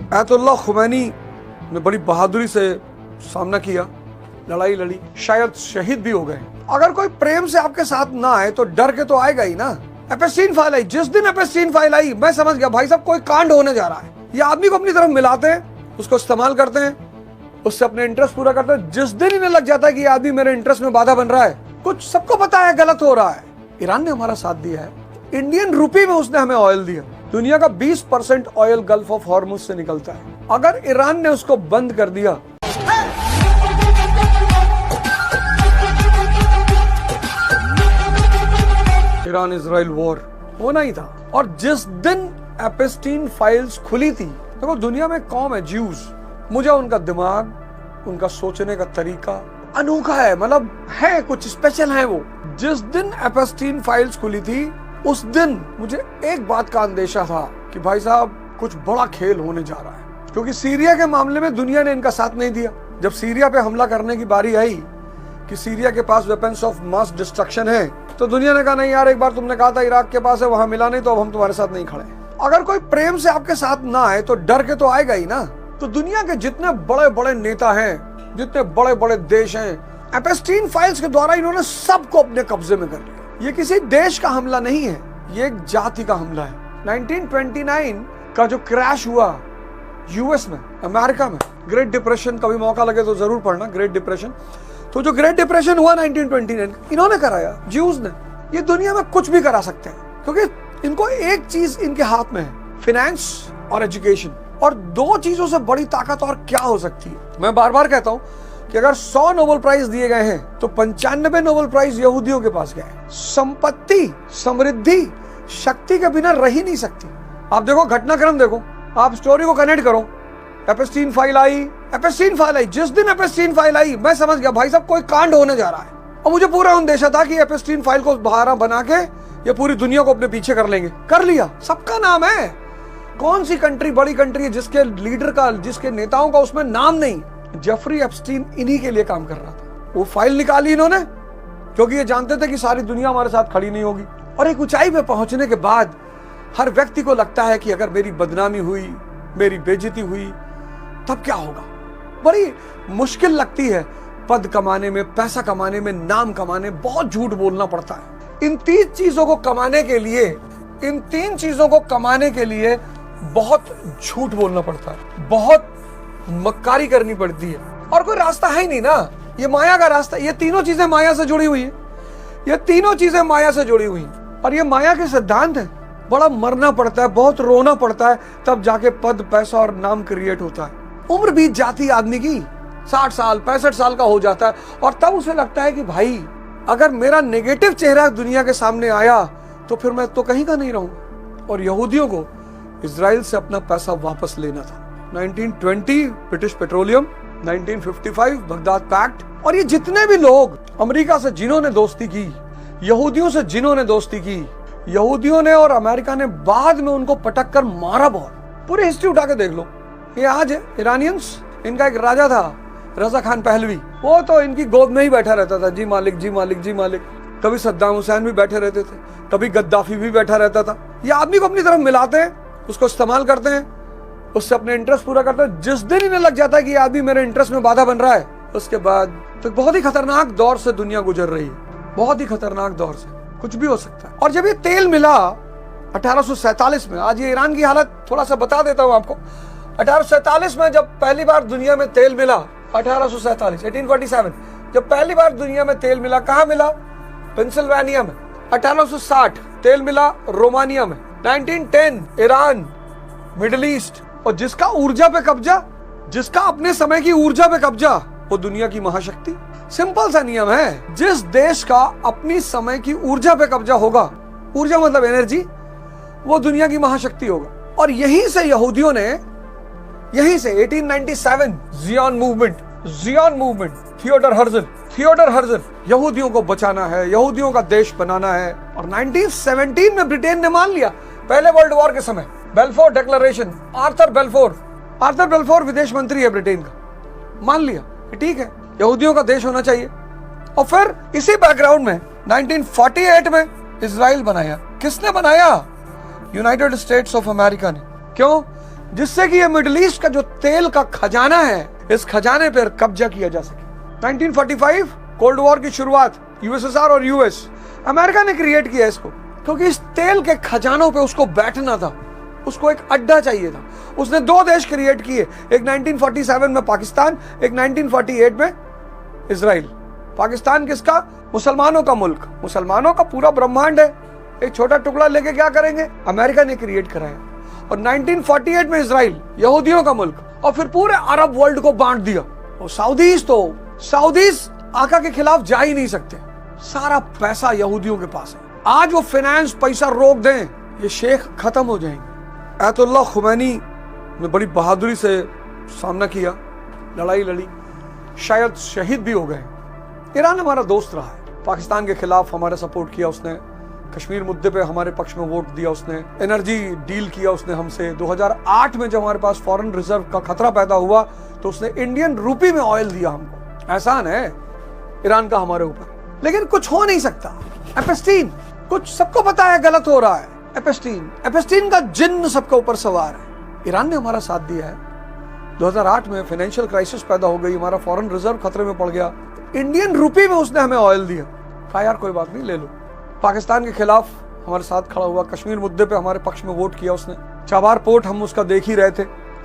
Ayatollah Khomeini ने बड़ी बहादुरी से सामना किया, लड़ाई लड़ी, शायद शहीद भी हो गए। अगर कोई प्रेम से आपके साथ ना आए तो डर के तो आएगा ही ना। एपेस्टीन फाइल आई, जिस दिन एपेस्टीन फाइल आई मैं समझ गया भाई साहब कोई कांड होने जा रहा है। ये आदमी को अपनी तरफ मिलाते हैं, उसको इस्तेमाल करते हैं, उससे अपने इंटरेस्ट पूरा करते हैं। जिस दिन इन्हें लग जाता है कि ये आदमी मेरे इंटरेस्ट में बाधा बन रहा है, कुछ सबको पता है गलत हो रहा है। ईरान ने हमारा साथ दिया है, इंडियन रुपी में उसने हमें ऑयल दिया। दुनिया का 20% ऑयल गल्फ ऑफ हॉर्मुज से निकलता है। अगर ईरान ने उसको बंद कर दिया ईरान इजराइल वॉर होना ही था। और जिस दिन एपेस्टीन फाइल्स खुली थी, देखो दुनिया में कौम है ज्यूज, मुझे उनका दिमाग, उनका सोचने का तरीका अनोखा है, मतलब है कुछ स्पेशल है वो। जिस दिन एपेस्टीन फाइल्स खुली थी उस दिन मुझे एक बात का अंदेशा था कि भाई साहब कुछ बड़ा खेल होने जा रहा है, क्योंकि सीरिया के मामले में दुनिया ने इनका साथ नहीं दिया। जब सीरिया पे हमला करने की बारी आई कि सीरिया के पास वेपन्स ऑफ मास डिस्ट्रक्शन है, तो दुनिया ने कहा नहीं यार, एक बार तुमने कहा था इराक के पास है, वहां मिला नहीं, तो अब हम तुम्हारे साथ नहीं खड़े। अगर कोई प्रेम से आपके साथ ना आए तो डर के तो आएगा ही ना। तो दुनिया के जितने बड़े बड़े नेता हैं, जितने बड़े बड़े देश हैं, एपेस्टीन फाइल्स के द्वारा इन्होंने सबको अपने कब्जे में कर लिया। ये किसी देश का हमला नहीं है, ये एक जाति का हमला है। 1929 का जो क्रैश हुआ यूएस में, अमेरिका में, ग्रेट डिप्रेशन, कभी मौका लगे तो जरूर पढ़ना ग्रेट डिप्रेशन। तो जो ग्रेट डिप्रेशन हुआ 1929 इन्होंने कराया, ज्यूज ने। ये दुनिया में कुछ भी करा सकते हैं, क्योंकि इनको एक चीज इनके हाथ में है, फाइनेंस और एजुकेशन। और दो चीजों से बड़ी ताकत और क्या हो सकती है। मैं बार बार कहता हूं कि अगर 100 नोबेल प्राइज दिए गए हैं तो 95 नोबेल प्राइज यहूदियों के पास गए। संपत्ति, समृद्धि, शक्ति के बिना रह ही नहीं सकती। आप देखो घटनाक्रम, देखो आप स्टोरी को कनेक्ट करो। एपेस्टीन फाइल आई, एपेस्टीन फाइल आई, जिस दिन एपेस्टीन फाइल आई मैं समझ गया भाई साहब कोई कांड होने जा रहा है। और मुझे पूरा अंदेशा था कि एपेस्टीन फाइल को बहाना बना के ये पूरी दुनिया को अपने पीछे कर लेंगे। कर लिया, सबका नाम है। कौन सी कंट्री बड़ी कंट्री है जिसके लीडर का, जिसके नेताओं का उसमें नाम नहीं? जेफरी एप्स्टीन इन्हीं के लिए काम कर रहा था। वो फाइल निकाली इन्होंने क्योंकि ये जानते थे कि सारी दुनिया हमारे साथ खड़ी नहीं होगी। और एक ऊंचाई पे पहुंचने के बाद हर व्यक्ति को लगता है कि अगर मेरी बदनामी हुई, मेरी बेइज्जती हुई, तब क्या होगा। बड़ी मुश्किल लगती है पद कमाने में, पैसा कमाने में, नाम कमाने, बहुत झूठ बोलना पड़ता है। इन 3 चीजों को कमाने के लिए, इन 3 चीजों को कमाने के लिए बहुत झूठ बोलना पड़ता है, बहुत मक्कारी करनी पड़ती है, और कोई रास्ता है ही नहीं ना। ये माया का रास्ता, ये तीनों चीजें माया से जुड़ी हुई है, ये तीनों चीजें माया से जुड़ी हुई हैं। और ये माया के सिद्धांत है। बड़ा मरना पड़ता है, बहुत रोना पड़ता है, तब जाके पद, पैसा और नाम क्रिएट होता है। उम्र बीत जाती आदमी की, 60 साल 65 साल का हो जाता है, और तब उसे लगता है कि भाई अगर मेरा नेगेटिव चेहरा दुनिया के सामने आया तो फिर मैं तो कहीं का नहीं रहूंगा। और यहूदियों को इजराइल से अपना पैसा वापस लेना था। 1920 ब्रिटिश पेट्रोलियम, 1955 बगदाद पैक्ट। और ये जितने भी लोग अमेरिका से जिन्होंने दोस्ती की, यहूदियों से जिन्होंने दोस्ती की, यहूदियों ने और अमेरिका ने बाद में उनको पटक कर मारा बहुत। पूरी हिस्ट्री उठा के देख लो। ये आज है इरानियंस, इनका एक राजा था रजा खान पहलवी, वो तो इनकी गोद में ही बैठा रहता था, जी मालिक जी मालिक जी मालिक। कभी सद्दाम हुसैन भी बैठे रहते थे, कभी गद्दाफी भी बैठा रहता था। ये आदमी को अपनी तरफ मिलाते हैं, उसको इस्तेमाल करते हैं, उससे अपने इंटरेस्ट पूरा करते हैं। जिस दिन इन्हें लग जाता है कि ये आदमी मेरे इंटरेस्ट में बाधा बन रहा है, उसके बाद तो बहुत ही खतरनाक दौर से दुनिया गुजर रही है, बहुत ही खतरनाक दौर से, कुछ भी हो सकता है। और जब ये तेल मिला 1847 में, आज ये ईरान की हालत थोड़ा सा बता देता हूं आपको। 1847 में जब पहली बार दुनिया में तेल मिला, 1847 जब पहली बार दुनिया में तेल मिला, कहाँ मिला? पेंसिल्वेनिया में। 1860 तेल मिला रोमानिया में। 1910 ईरान, मिडिल ईस्ट। और जिसका ऊर्जा पे कब्जा, जिसका अपने समय की ऊर्जा पे कब्जा, वो दुनिया की महाशक्ति। सिंपल सा नियम है, जिस देश का अपनी समय की ऊर्जा पे कब्जा होगा, ऊर्जा मतलब एनर्जी, वो दुनिया की महाशक्ति होगा। और यहीं से यहूदियों ने, यहीं से 1897 जियोन मूवमेंट, थियोडर हर्जल, यहूदियों को बचाना है, यहूदियों का देश बनाना है। और 1917 में ब्रिटेन ने मान लिया, पहले वर्ल्ड वॉर के समय, बेल्फोर डिक्लेरेशन, आर्थर बेल्फोर विदेश मंत्री है ब्रिटेन का, मान लिया कि ठीक है यहूदियों का देश होना चाहिए। और फिर इसी बैकग्राउंड में 1948 में इजराइल बनाया। किसने बनाया? यूनाइटेड स्टेट्स ऑफ अमेरिका ने। क्यों? जिससे कि ये मिडिल ईस्ट का जो तेल का खजाना है, इस खजाने पर कब्जा किया जा सके। 1945 कोल्ड वॉर की शुरुआत, यूएसएसआर और यूएस, अमेरिका ने क्रिएट किया इसको, क्योंकि इस तेल के खजानों पे उसको बैठना था, उसको एक अड्डा चाहिए था। उसने दो देश क्रिएट किए, एक 1947 में पाकिस्तान, एक 1948 में इजराइल। पाकिस्तान किसका? मुसलमानों का मुल्क, मुसलमानों का पूरा ब्रह्मांड है, एक छोटा टुकड़ा लेके क्या करेंगे? अमेरिका ने क्रिएट कराया। और 1948 में इजराइल, यहूदियों का मुल्क, और फिर पूरे अरब वर्ल्ड को बांट दिया। और साउदीज आका के खिलाफ जा ही नहीं सकते, सारा पैसा यहूदियों के पास है। आज वो फाइनेंस पैसा रोक दें, ये शेख खत्म हो जाएंगे। अयतुल्लाह खुमैनी ने बड़ी बहादुरी से सामना किया, लड़ाई लड़ी, शायद शहीद भी हो गए। ईरान हमारा दोस्त रहा है, पाकिस्तान के खिलाफ हमारा सपोर्ट किया उसने, कश्मीर मुद्दे पे हमारे पक्ष में वोट दिया उसने, एनर्जी डील किया उसने हमसे। 2008 में जब हमारे पास फॉरेन रिजर्व का खतरा पैदा हुआ तो उसने इंडियन रूपी में ऑयल दिया हमको। एहसान है ईरान का हमारे ऊपर, लेकिन कुछ हो नहीं सकता। एपेस्टीन, कुछ सबको पता है गलत हो रहा है। एपेस्टीन का जिन्न सबके ऊपर सवार है। ईरान ने हमारा साथ दिया है। 2008 में फाइनेंशियल क्राइसिस पैदा हो गई, हमारा फॉरेन रिजर्व खतरे में पड़ गया, इंडियन रूपी में उसने हमें ऑयल दिया। कहा यार कोई बात नहीं, ले लो। पाकिस्तान के खिलाफ हमारे साथ खड़ा हुआ, कश्मीर मुद्दे पे हमारे पक्ष में वोट किया उसने। चाबार पोर्ट हम उसका देख ही रहे थे,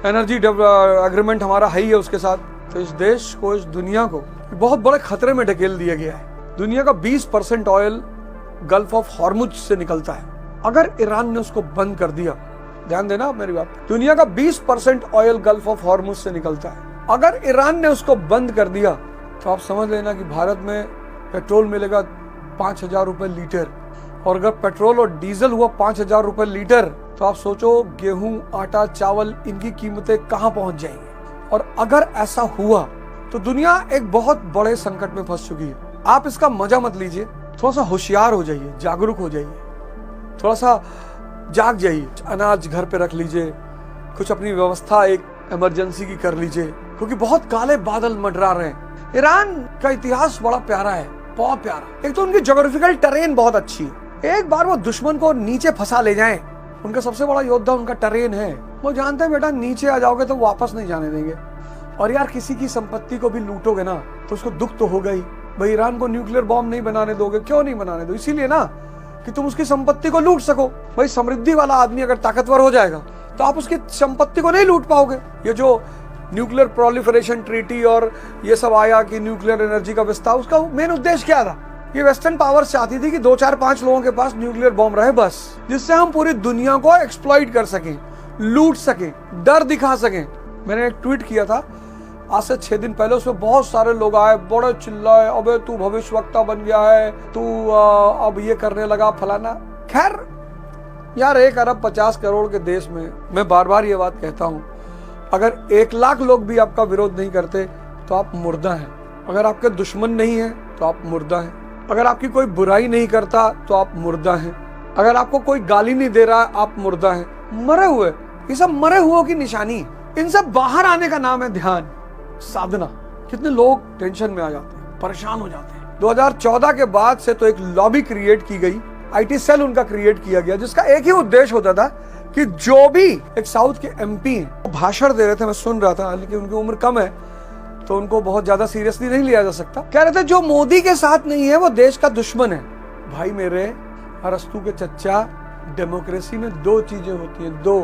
एनर्जी एग्रीमेंट हमारा है ही है उसके साथ। तो इस देश को, इस दुनिया को बहुत बड़े खतरे में ढकेल दिया गया है। दुनिया का 20% ऑयल गल्फ ऑफ हॉर्मुज से निकलता है। अगर ईरान ने उसको बंद कर दिया, ध्यान देना मेरी बात, दुनिया का 20% ऑयल गल्फ ऑफ हॉर्मुज से निकलता है। अगर ईरान ने उसको बंद कर दिया तो आप समझ लेना कि भारत में पेट्रोल मिलेगा 5,000 रुपए लीटर। और अगर पेट्रोल और डीजल हुआ 5,000 रुपए लीटर, तो आप सोचो गेहूं, आटा, चावल, इनकी कीमतें कहां पहुंच जाएंगी। और अगर ऐसा हुआ तो दुनिया एक बहुत बड़े संकट में फंस चुकी है। आप इसका मजा मत लीजिए, थोड़ा सा होशियार हो जाइए, जागरूक हो जाइए, थोड़ा सा जाग जाइए। अनाज घर पे रख लीजिए, कुछ अपनी व्यवस्था एक इमरजेंसी की कर लीजिए, क्योंकि बहुत काले बादल मंडरा रहे हैं। ईरान का इतिहास बड़ा प्यारा है, बहुत प्यारा। एक तो उनकी ज्योग्राफिकल टेरेन बहुत अच्छी है। एक बार वो दुश्मन को नीचे फंसा ले जाएं, उनका सबसे बड़ा योद्धा उनका टेरेन है। वो जानते हैं बेटा नीचे आ जाओगे तो वापस नहीं जाने देंगे। और यार किसी की संपत्ति को भी लूटोगे ना तो उसको दुख तो होगा ही। भाई ईरान को न्यूक्लियर बॉम्ब नहीं बनाने दोगे, क्यों नहीं बनाने दो? इसीलिए ना कि तुम उसकी संपत्ति को लूट सको। भाई समृद्धि वाला आदमी अगर ताकतवर हो जाएगा तो आप उसकी संपत्ति को नहीं लूट पाओगे। ये जो न्यूक्लियर प्रोलिफरेशन ट्रीटी और ये सब आया कि न्यूक्लियर एनर्जी का विस्तार, उसका मेन उद्देश्य क्या था? ये वेस्टर्न पावर्स चाहती थी कि 2, 4, 5 लोगों के पास न्यूक्लियर बॉम्ब रहे बस, जिससे हम पूरी दुनिया को एक्सप्लॉइट कर सकें, लूट सकें, डर दिखा सकें। मैंने एक ट्वीट किया था आज से 6 दिन पहले, उसमें बहुत सारे लोग आए, बड़े चिल्लाए, अबे तू भविष्यवक्ता बन गया है, तू अब ये करने लगा फलाना। खैर यार 1 अरब 50 करोड़ के देश में मैं बार बार ये बात कहता हूँ, अगर 1 लाख लोग भी आपका विरोध नहीं करते तो आप मुर्दा हैं। अगर आपके दुश्मन नहीं है तो आप मुर्दा हैं। अगर आपकी कोई बुराई नहीं करता तो आप मुर्दा हैं। अगर आपको कोई गाली नहीं दे रहा आप मुर्दा हैं। मरे हुए, ये सब मरे हुओं की निशानी। इन सब बाहर आने का नाम है ध्यान, साधना। कितने लोग टेंशन में आ जाते हैं, परेशान हो जाते हैं। 2014 के बाद से तो एक लॉबी क्रिएट की गई, IT सेल उनका क्रिएट किया गया, जिसका एक ही उद्देश्य होता था कि जो भी एक साउथ के MP हैं भाषण दे रहे थे, मैं सुन रहा था, लेकिन उनकी उम्र कम है तो उनको बहुत ज्यादा सीरियसली नहीं लिया जा सकता। कह रहे थे जो मोदी के साथ नहीं है वो देश का दुश्मन है। भाई मेरे अरस्तु के चच्चा, डेमोक्रेसी में 2 चीजें होती हैं, 2,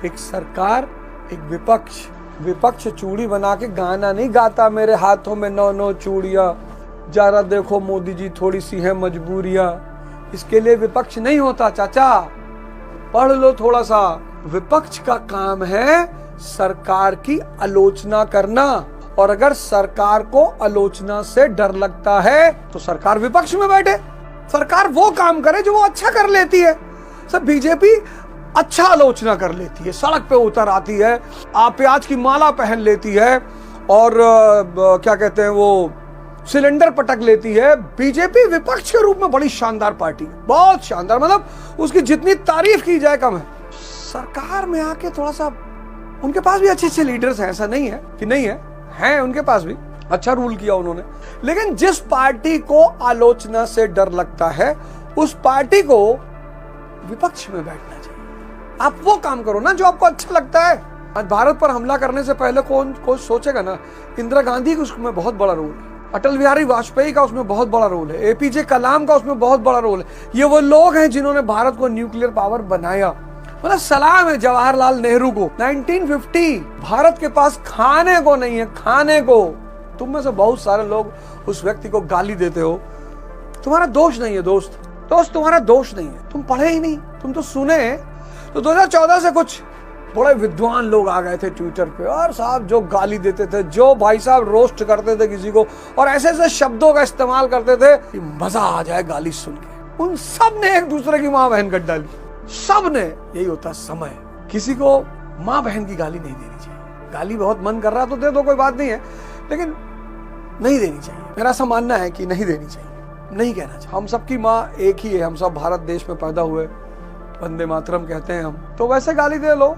एक सरकार, एक विपक्ष। विपक्ष चूड़ी बना के गाना नहीं गाता, मेरे हाथों में 9 चूड़ियां, जरा देखो मोदी जी थोड़ी सी है मजबूरियां। इसके लिए विपक्ष नहीं होता चाचा, पढ़ लो थोड़ा सा। विपक्ष का काम है सरकार की आलोचना करना, और अगर सरकार को आलोचना से डर लगता है तो सरकार विपक्ष में बैठे। सरकार वो काम करे जो वो अच्छा कर लेती है। सब बीजेपी अच्छा आलोचना कर लेती है, सड़क पे उतर आती है, आप प्याज की माला पहन लेती है, और क्या कहते हैं वो सिलेंडर पटक लेती है। बीजेपी विपक्ष के रूप में बड़ी शानदार पार्टी है, बहुत शानदार, मतलब उसकी जितनी तारीफ की जाए कम है। सरकार में आके थोड़ा सा, उनके पास भी अच्छे लीडर्स हैं, ऐसा नहीं है कि नहीं है उनके पास भी, अच्छा रूल किया उन्होंने। लेकिन जिस पार्टी को आलोचना से डर लगता है उस पार्टी को विपक्ष में बैठना चाहिए। आप वो काम करो ना जो आपको अच्छा लगता है। आज भारत पर हमला करने से पहले कौन सोचेगा ना, इंदिरा गांधी का उसमें बहुत बड़ा रोल है, अटल बिहारी वाजपेयी का उसमें बहुत बड़ा रोल है, एपीजे कलाम का उसमें बहुत बड़ा रोल है। ये वो लोग हैं जिन्होंने भारत को न्यूक्लियर पावर बनाया। मतलब सलाम है जवाहरलाल नेहरू को। 1950 भारत के पास खाने को नहीं है, खाने को। तुम में से बहुत सारे लोग उस व्यक्ति को गाली देते हो, तुम्हारा दोष नहीं है दोस्त, तुम्हारा दोष नहीं है, तुम पढ़े ही नहीं, तुम तो सुने। तो 2014 से कुछ बड़े विद्वान लोग आ गए थे ट्विटर पे, और साहब जो गाली देते थे, जो भाई साहब रोस्ट करते थे किसी को, और ऐसे ऐसे शब्दों का इस्तेमाल करते थे कि मजा आ जाए गाली सुन के। उन सब ने एक दूसरे की माँ बहन कट डाली, सब ने। यही होता समय। किसी को माँ बहन की गाली नहीं देनी चाहिए। गाली बहुत मन कर रहा तो दे दो, कोई बात नहीं है, लेकिन नहीं देनी चाहिए। मेरा ऐसा मानना है कि नहीं देनी चाहिए, नहीं कहना चाहिए। हम सबकी माँ एक ही है, हम सब भारत देश में पैदा हुए, वंदे मातरम कहते हैं हम, तो वैसे गाली दे लो।